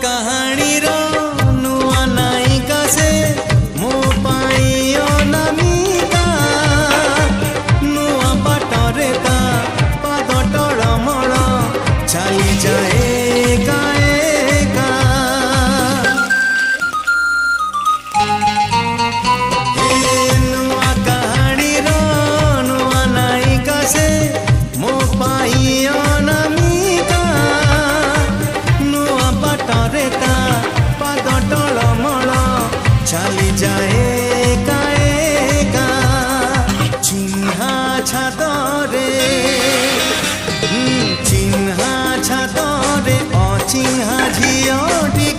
कहानी रो नुआ नायिका से मो पाई अनामिका नुआ बाटरे ता पाद टळमळ चली जाए एका एका नुआ कहानी रो नुआ नायिका से मो पाई अनामिका नुआ बाटरे ता पाद टळमळ चली जाए एका एका चिन्हा छादरे चिन्हा छादरे अचिन्हा झियोटी